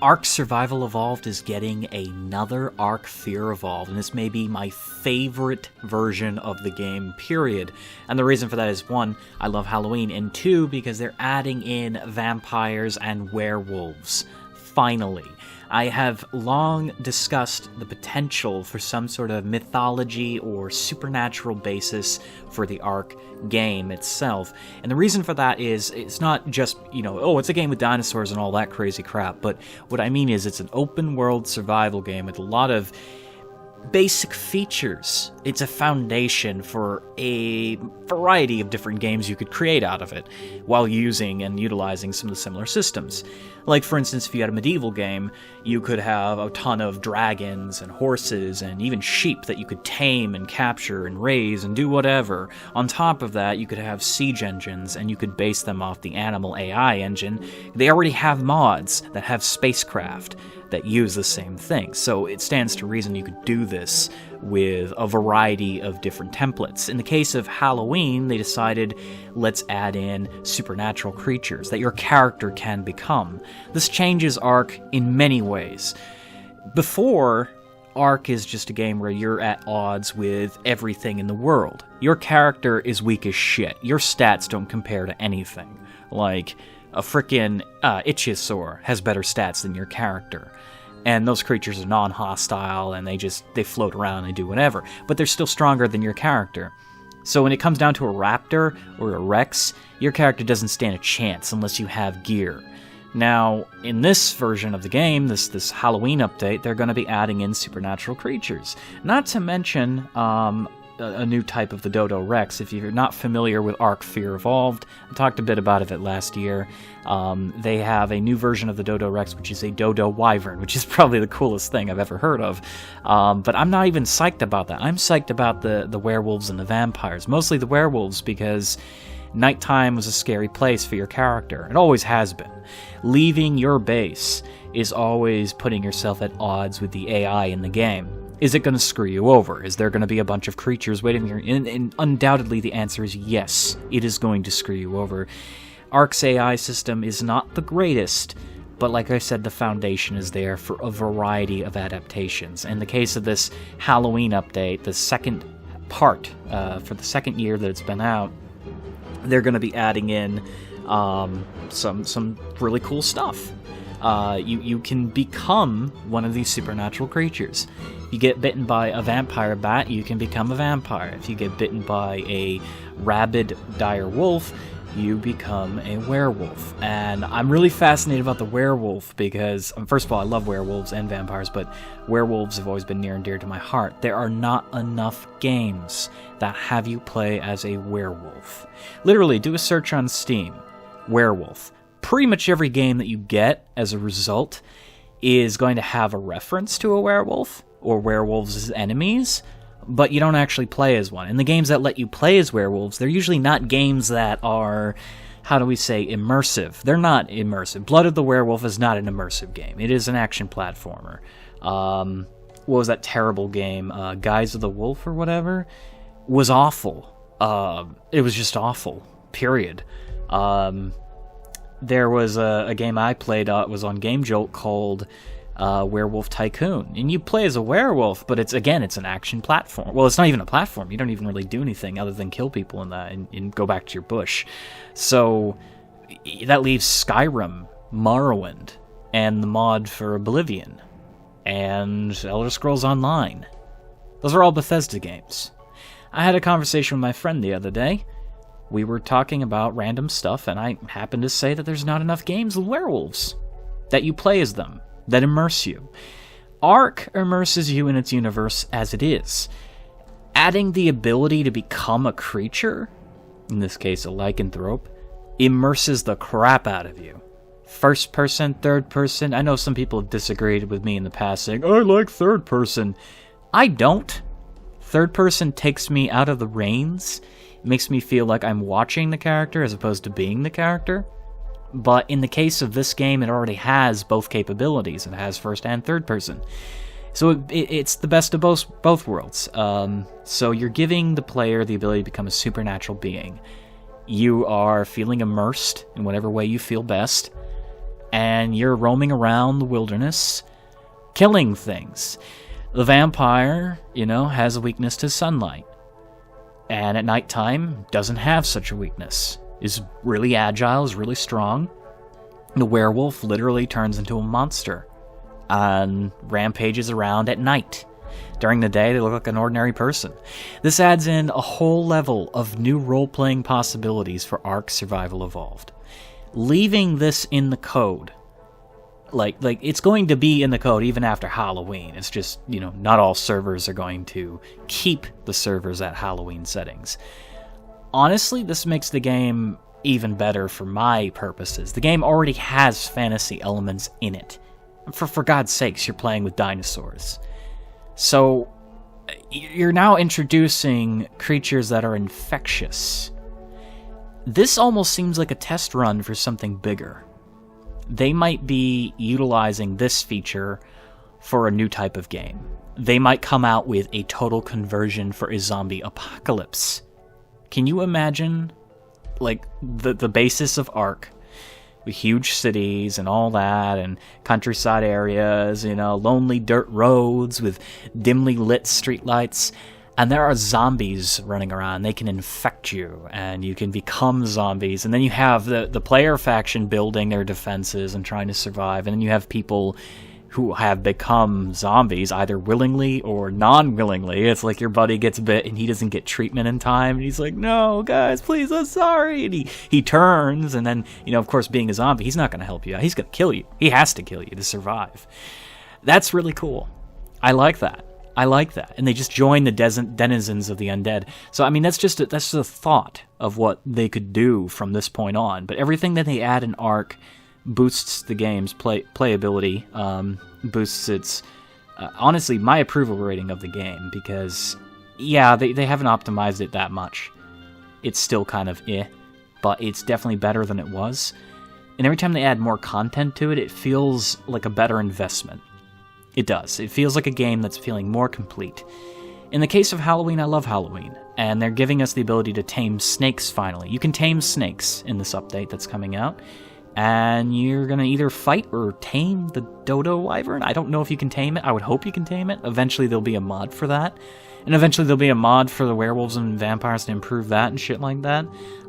Ark Survival Evolved is getting another Ark Fear Evolved, and this may be my favorite version of the game, period. And the reason for that is, one, I love Halloween, and two, because they're adding in vampires and werewolves. Finally. I have long discussed the potential for some sort of mythology or supernatural basis for the Ark game itself. And the reason for that is, it's not just, it's a game with dinosaurs and all that crazy crap, but what I mean is it's an open world survival game with a lot of basic features. It's a foundation for a variety of different games you could create out of it, while using and utilizing some of the similar systems. Like, for instance, if you had a medieval game, you could have a ton of dragons and horses and even sheep that you could tame and capture and raise and do whatever. On top of that, you could have siege engines, and you could base them off the Animal AI engine. They already have mods that have spacecraft that use the same thing, so it stands to reason you could do this with a variety of different templates. In the case of Halloween, they decided, let's add in supernatural creatures that your character can become. This changes Ark in many ways. Before, Ark is just a game where you're at odds with everything in the world. Your character is weak as shit. Your stats don't compare to anything. Like, a frickin' Ichthyosaur has better stats than your character. And those creatures are non-hostile, and they float around and do whatever. But they're still stronger than your character. So when it comes down to a raptor or a rex, your character doesn't stand a chance unless you have gear. Now, in this version of the game, this Halloween update, they're going to be adding in supernatural creatures. Not to mention a new type of the Dodo Rex. If you're not familiar with Ark Fear Evolved, I talked a bit about it last year. They have a new version of the Dodo Rex, which is a Dodo Wyvern, which is probably the coolest thing I've ever heard of. But I'm not even psyched about that. I'm psyched about the werewolves and the vampires. Mostly the werewolves, because nighttime was a scary place for your character. It always has been. Leaving your base is always putting yourself at odds with the AI in the game. Is it going to screw you over? Is there going to be a bunch of creatures waiting here? And undoubtedly the answer is yes, it is going to screw you over. Ark's AI system is not the greatest, but like I said, the foundation is there for a variety of adaptations. In the case of this Halloween update, the second part, for the second year that it's been out, they're going to be adding in some really cool stuff. You can become one of these supernatural creatures. If you get bitten by a vampire bat, you can become a vampire. If you get bitten by a rabid dire wolf, you become a werewolf. And I'm really fascinated about the werewolf because, first of all, I love werewolves and vampires, but werewolves have always been near and dear to my heart. There are not enough games that have you play as a werewolf. Literally, do a search on Steam. Werewolf. Pretty much every game that you get as a result is going to have a reference to a werewolf or werewolves as enemies, but you don't actually play as one. And the games that let you play as werewolves, they're usually not games that are, how do we say, immersive. They're not immersive. Blood of the Werewolf is not an immersive game. It is an action platformer. What was that terrible game? Guise of the Wolf or whatever? Was awful. It was just awful. Period. There was a game I played, it was on Game Jolt, called Werewolf Tycoon. And you play as a werewolf, but it's an action platform. Well, it's not even a platform. You don't even really do anything other than kill people in that and go back to your bush. So that leaves Skyrim, Morrowind, and the mod for Oblivion, and Elder Scrolls Online. Those are all Bethesda games. I had a conversation with my friend the other day. We were talking about random stuff, and I happened to say that there's not enough games with werewolves. That you play as them. That immerse you. Ark immerses you in its universe as it is. Adding the ability to become a creature, in this case a lycanthrope, immerses the crap out of you. First person, third person. I know some people have disagreed with me in the past saying, I like third person. I don't. Third person takes me out of the reins. It makes me feel like I'm watching the character as opposed to being the character. But in the case of this game, it already has both capabilities. It has first and third person. So it's the best of both worlds. So you're giving the player the ability to become a supernatural being. You are feeling immersed in whatever way you feel best. and you're roaming around the wilderness, killing things. The vampire, has a weakness to sunlight, and at nighttime doesn't have such a weakness. Is really agile, is really strong. The werewolf literally turns into a monster and rampages around at night. During the day, they look like an ordinary person. This adds in a whole level of new role-playing possibilities for Ark Survival Evolved. Leaving this in the code, like it's going to be in the code even after Halloween. It's just, not all servers are going to keep the servers at Halloween settings. Honestly, this makes the game even better for my purposes. The game already has fantasy elements in it. For God's sakes, you're playing with dinosaurs. So, you're now introducing creatures that are infectious. This almost seems like a test run for something bigger. They might be utilizing this feature for a new type of game. They might come out with a total conversion for a zombie apocalypse. Can you imagine, the basis of Ark, with huge cities and all that, and countryside areas, lonely dirt roads with dimly lit streetlights, and there are zombies running around. They can infect you, and you can become zombies, and then you have the player faction building their defenses and trying to survive, and then you have people who have become zombies, either willingly or non-willingly. It's like your buddy gets bit and he doesn't get treatment in time, and he's like, no, guys, please, I'm sorry. And he turns, and then, of course, being a zombie, he's not going to help you out. He's going to kill you. He has to kill you to survive. That's really cool. I like that. And they just join the denizens of the undead. So, that's just a thought of what they could do from this point on. But everything that they add in Ark boosts the game's playability, boosts its, honestly, my approval rating of the game, because, yeah, they haven't optimized it that much. It's still kind of but it's definitely better than it was. And every time they add more content to it, it feels like a better investment. It does. It feels like a game that's feeling more complete. In the case of Halloween, I love Halloween, and they're giving us the ability to tame snakes finally. You can tame snakes in this update that's coming out, and you're going to either fight or tame the dodo wyvern. I don't know if you can tame it. I would hope you can tame it. Eventually there'll be a mod for that, and eventually there'll be a mod for the werewolves and vampires to improve that and shit like that.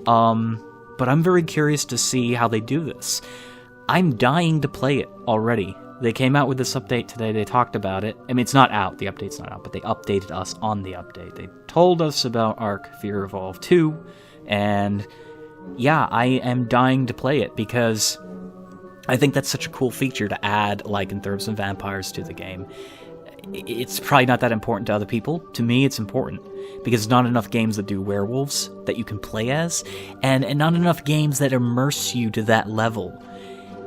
But I'm very curious to see how they do this. I'm dying to play it already. They came out with this update today. They talked about it. It's not out. The update's not out, but they updated us on the update. They told us about Ark Fear Evolved 2, and yeah, I am dying to play it because I think that's such a cool feature to add lycanthropes and vampires to the game. It's probably not that important to other people. To me, it's important because there's not enough games that do werewolves that you can play as, and not enough games that immerse you to that level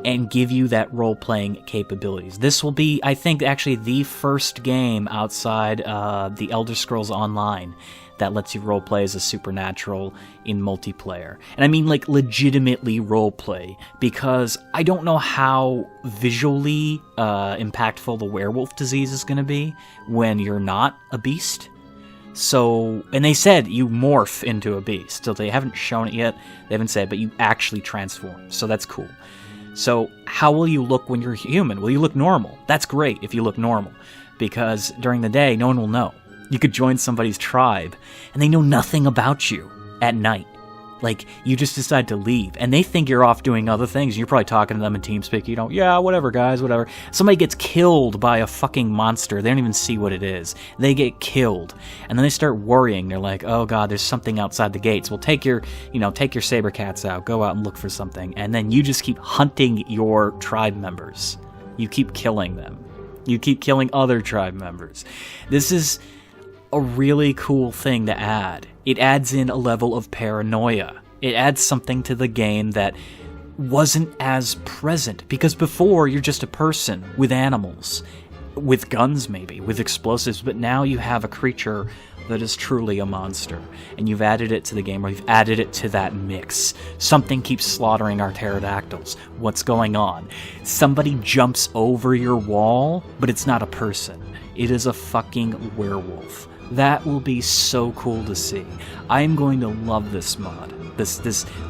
and give you that role-playing capabilities. This will be, I think, actually the first game outside the Elder Scrolls Online that lets you roleplay as a supernatural in multiplayer. And legitimately roleplay, because I don't know how visually impactful the werewolf disease is going to be when you're not a beast. So, and they said you morph into a beast, so they haven't shown it yet, they haven't said, but you actually transform, so that's cool. So, how will you look when you're human? Will you look normal? That's great if you look normal, because during the day, no one will know. You could join somebody's tribe, and they know nothing about you at night. You just decide to leave, and they think you're off doing other things. You're probably talking to them in TeamSpeak. Yeah, whatever, guys, whatever. Somebody gets killed by a fucking monster. They don't even see what it is. They get killed, and then they start worrying. They're like, oh god, there's something outside the gates. Well, take your saber cats out. Go out and look for something, and then you just keep hunting your tribe members. You keep killing them. You keep killing other tribe members. This is a really cool thing to add. It adds in a level of paranoia. It adds something to the game that wasn't as present, because before you're just a person with animals, with guns maybe, with explosives, but now you have a creature that is truly a monster, and you've added it to the game, or you've added it to that mix. Something keeps slaughtering our pterodactyls. What's going on? Somebody jumps over your wall, but it's not a person. It is a fucking werewolf. That will be so cool to see. I'm going to love this mod, this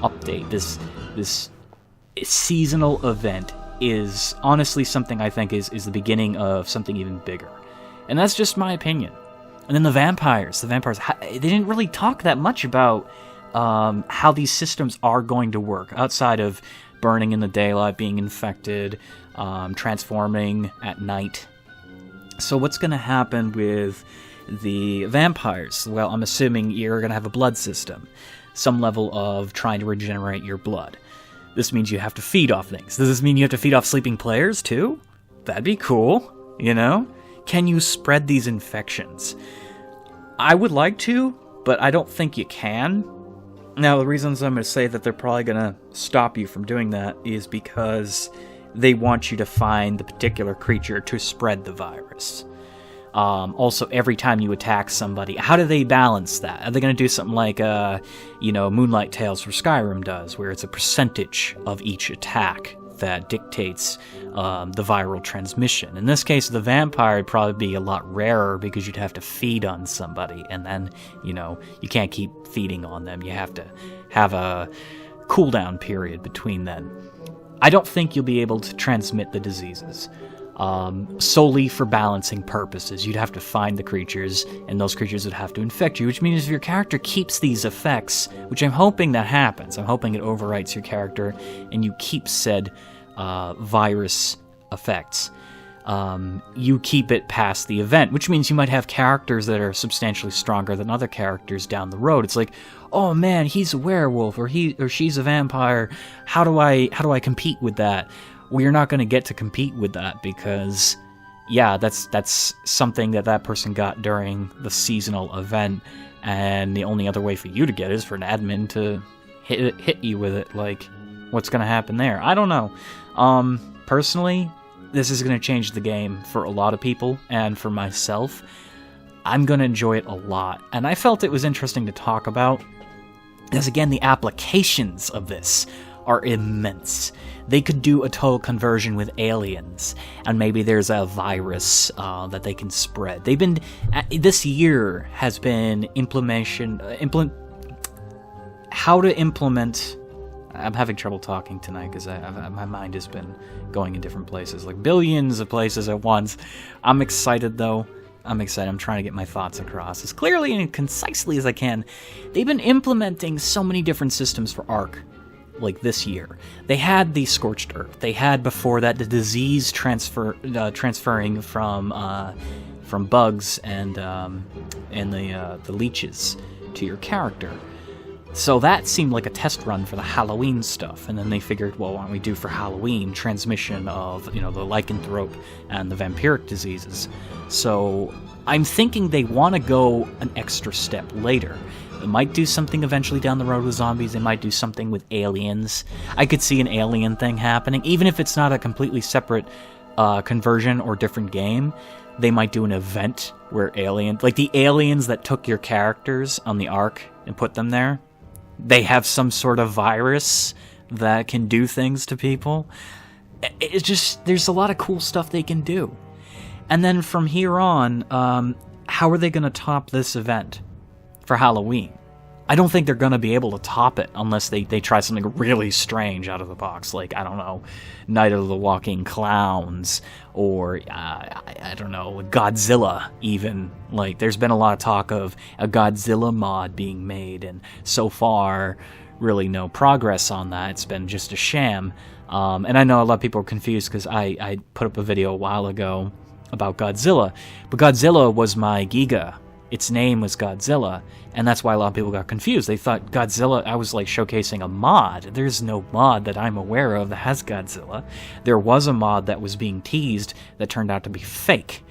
update, this seasonal event is honestly something I think is the beginning of something even bigger. And that's just my opinion. And then the vampires, they didn't really talk that much about how these systems are going to work, outside of burning in the daylight, being infected, transforming at night. So what's going to happen with the vampires? Well, I'm assuming you're going to have a blood system, some level of trying to regenerate your blood. This means you have to feed off things. Does this mean you have to feed off sleeping players too? That'd be cool, you know? Can you spread these infections? I would like to, but I don't think you can. Now, the reasons I'm going to say that they're probably going to stop you from doing that is because they want you to find the particular creature to spread the virus. Also, every time you attack somebody, how do they balance that? Are they going to do something like, Moonlight Tales for Skyrim does, where it's a percentage of each attack that dictates the viral transmission? In this case, the vampire would probably be a lot rarer because you'd have to feed on somebody, and then, you can't keep feeding on them. You have to have a cooldown period between then. I don't think you'll be able to transmit the diseases. Solely for balancing purposes. You'd have to find the creatures, and those creatures would have to infect you, which means if your character keeps these effects, which I'm hoping that happens, I'm hoping it overwrites your character, and you keep said virus effects, you keep it past the event, which means you might have characters that are substantially stronger than other characters down the road. It's like, oh man, he's a werewolf, or he or she's a vampire. How do I compete with that? Well, you're not going to get to compete with that because, yeah, that's something that person got during the seasonal event, and the only other way for you to get it is for an admin to hit you with it. Like, what's going to happen there? I don't know. Personally, this is going to change the game for a lot of people, and for myself, I'm going to enjoy it a lot. And I felt it was interesting to talk about, because again, the applications of this are immense. They could do a total conversion with aliens, and maybe there's a virus that they can spread. This year has been how to implement. I'm having trouble talking tonight because my mind has been going in different places, like billions of places at once. I'm excited though. I'm excited. I'm trying to get my thoughts across as clearly and concisely as I can. They've been implementing so many different systems for Ark. Like this year, they had the Scorched Earth. They had before that the disease transferring from bugs and the leeches to your character. So that seemed like a test run for the Halloween stuff. And then they figured, well, why don't we do for Halloween transmission of the Lycanthrope and the vampiric diseases? So I'm thinking they want to go an extra step later. They might do something eventually down the road with zombies. They might do something with aliens. I could see an alien thing happening. Even if it's not a completely separate conversion or different game, they might do an event where like the aliens that took your characters on the Ark and put them there, they have some sort of virus that can do things to people. It's just, there's a lot of cool stuff they can do. And then from here on, how are they going to top this event for Halloween? I don't think they're going to be able to top it unless they try something really strange out of the box, like, I don't know, Night of the Walking Clowns, or, I don't know, Godzilla, even. Like, there's been a lot of talk of a Godzilla mod being made, and so far, really no progress on that. It's been just a sham. And I know a lot of people are confused because I put up a video a while ago about Godzilla, but Godzilla was my Giga. Its name was Godzilla, and that's why a lot of people got confused. They thought Godzilla, I was like showcasing a mod. There's no mod that I'm aware of that has Godzilla. There was a mod that was being teased that turned out to be fake,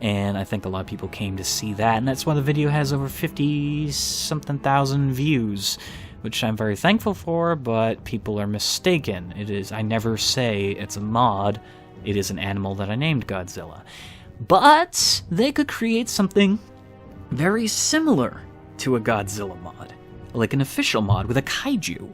and I think a lot of people came to see that, and that's why the video has over 50-something thousand views, which I'm very thankful for, but people are mistaken. I never say it's a mod. It is an animal that I named Godzilla. But they could create something very similar to a Godzilla mod, like an official mod with a kaiju.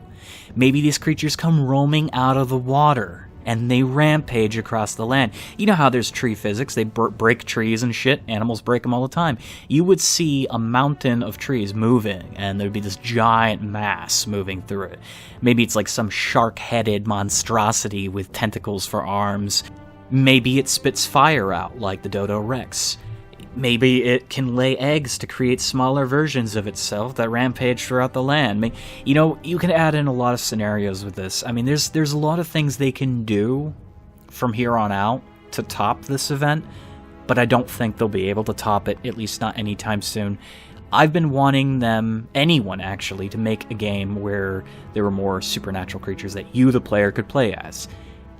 Maybe these creatures come roaming out of the water, and they rampage across the land. You know how there's tree physics, they break trees and shit, animals break them all the time. You would see a mountain of trees moving, and there'd be this giant mass moving through it. Maybe it's like some shark-headed monstrosity with tentacles for arms. Maybe it spits fire out like the Dodo Rex. Maybe it can lay eggs to create smaller versions of itself that rampage throughout the land. You know, you can add in a lot of scenarios with this. I mean, there's a lot of things they can do from here on out to top this event, but I don't think they'll be able to top it, at least not anytime soon. I've been wanting anyone actually, to make a game where there were more supernatural creatures that you, the player, could play as,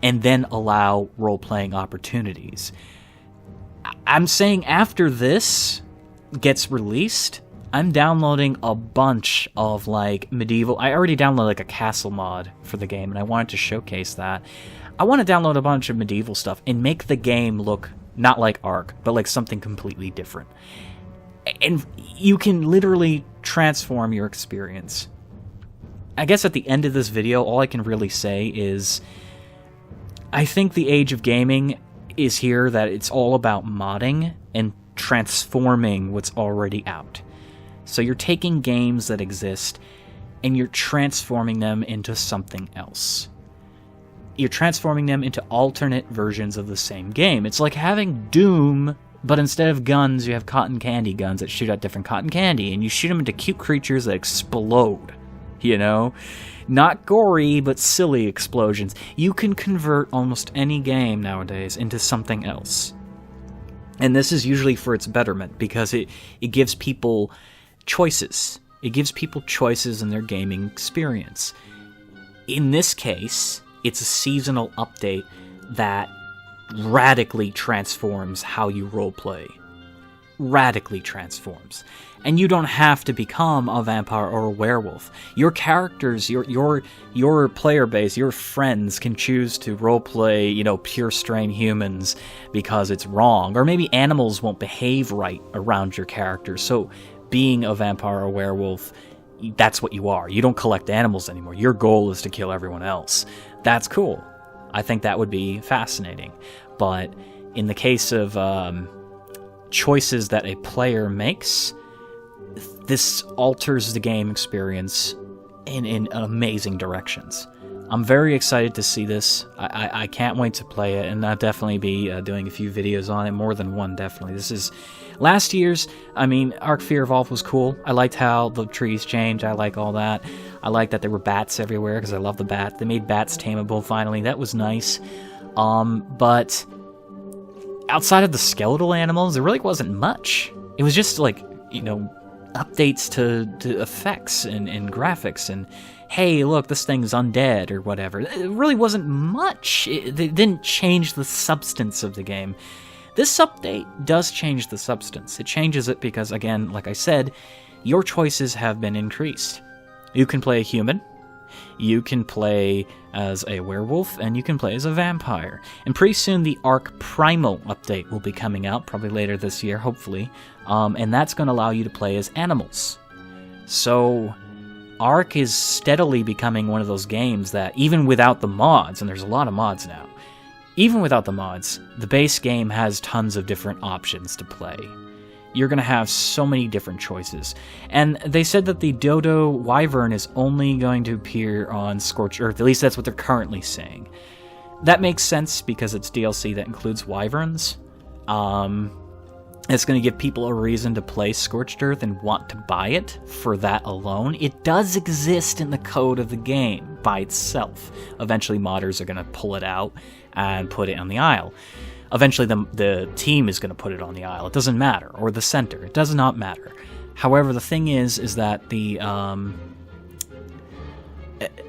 and then allow role-playing opportunities. I'm saying after this gets released, I'm downloading a bunch of, like, medieval... I already downloaded, like, a castle mod for the game, and I wanted to showcase that. I want to download a bunch of medieval stuff and make the game look not like Ark, but like something completely different. And you can literally transform your experience. I guess at the end of this video, all I can really say is... I think the age of gaming is here, that it's all about modding and transforming what's already out. So you're taking games that exist and you're transforming them into something else. You're transforming them into alternate versions of the same game. It's like having Doom, but instead of guns, you have cotton candy guns that shoot out different cotton candy, and you shoot them into cute creatures that explode, you know? Not gory, but silly explosions. You can convert almost any game nowadays into something else. And this is usually for its betterment, because it gives people choices. It gives people choices in their gaming experience. In this case, it's a seasonal update that radically transforms how you roleplay. Radically transforms. And you don't have to become a vampire or a werewolf. Your characters, your player base, your friends can choose to roleplay, you know, pure strain humans because it's wrong. Or maybe animals won't behave right around your characters. So being a vampire or werewolf, that's what you are. You don't collect animals anymore. Your goal is to kill everyone else. That's cool. I think that would be fascinating. But in the case of choices that a player makes, this alters the game experience in amazing directions. I'm very excited to see this. I can't wait to play it, and I'll definitely be doing a few videos on it, more than one, definitely. This is last year's. I mean, Ark Fear Evolved was cool. I liked how the trees changed. I like all that. I like that there were bats everywhere, because I love the bat. They made bats tameable, finally. That was nice. But outside of the skeletal animals, there really wasn't much. It was just, like, you know, updates to effects and graphics, and hey, look, this thing's undead or whatever. It really wasn't much. It didn't change the substance of the game. This update does change the substance. It changes it because, again, like I said, your choices have been increased. You can play a human, you can play as a werewolf, and you can play as a vampire. And pretty soon the Ark Primal update will be coming out, probably later this year, hopefully. And that's going to allow you to play as animals. So Ark is steadily becoming one of those games that, even without the mods, and there's a lot of mods now, even without the mods, the base game has tons of different options to play. You're going to have so many different choices. And they said that the Dodo Wyvern is only going to appear on Scorched Earth. At least that's what they're currently saying. That makes sense because it's DLC that includes wyverns. It's going to give people a reason to play Scorched Earth and want to buy it for that alone. It does exist in the code of the game by itself. Eventually modders are going to pull it out and put it on the Isle. Eventually the team is going to put it on the Isle. It doesn't matter. Or the center. It does not matter. However, the thing is that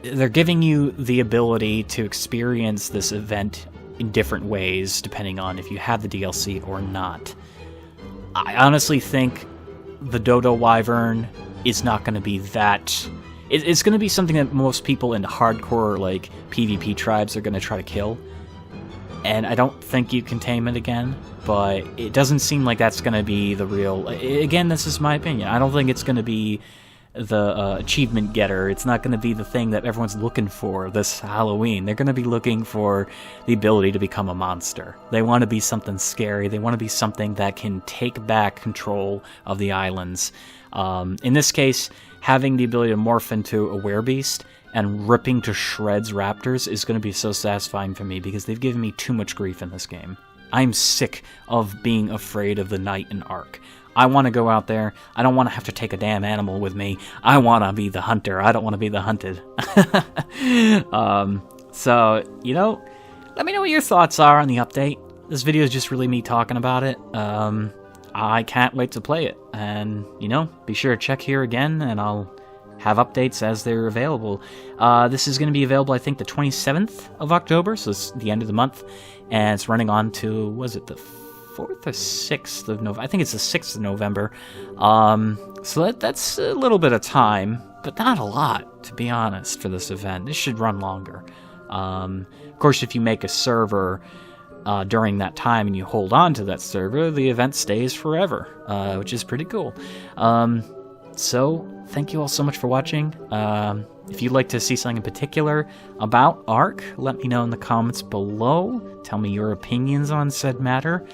they're giving you the ability to experience this event in different ways depending on if you have the DLC or not. I honestly think the Dodo Wyvern is not going to be that... It's going to be something that most people in hardcore, like, PvP tribes are going to try to kill. And I don't think you can tame it again, but it doesn't seem like that's going to be the real... Again, this is my opinion. I don't think it's going to be the achievement getter. It's not going to be the thing that everyone's looking for this Halloween. They're going to be looking for the ability to become a monster. They want to be something scary. They want to be something that can take back control of the islands. In this case, having the ability to morph into a werebeast and ripping to shreds raptors is going to be so satisfying for me because they've given me too much grief in this game. I'm sick of being afraid of the night in Ark. I want to go out there. I don't want to have to take a damn animal with me. I want to be the hunter. I don't want to be the hunted. So, you know, let me know what your thoughts are on the update. This video is just really me talking about it. I can't wait to play it. And, you know, be sure to check here again, and I'll have updates as they're available. This is going to be available, I think, the 27th of October, so it's the end of the month. And it's running on to, was it the 4th or 6th of November? I think it's the 6th of November. So that's a little bit of time, but not a lot, to be honest, for this event. This should run longer. Of course, if you make a server during that time and you hold on to that server, the event stays forever, which is pretty cool. So, thank you all so much for watching. If you'd like to see something in particular about Ark, let me know in the comments below. Tell me your opinions on said matter.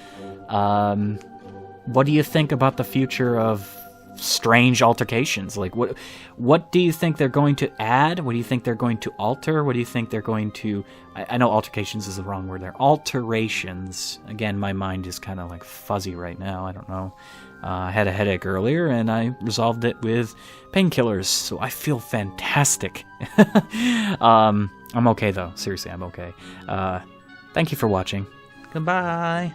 What do you think about the future of strange altercations? Like, what do you think they're going to add? What do you think they're going to alter? What do you think they're going to... I know altercations is the wrong word there. Alterations. Again, my mind is kind of like fuzzy right now. I don't know. I had a headache earlier, and I resolved it with painkillers, so I feel fantastic. I'm okay, though. Seriously, I'm okay. Thank you for watching. Goodbye.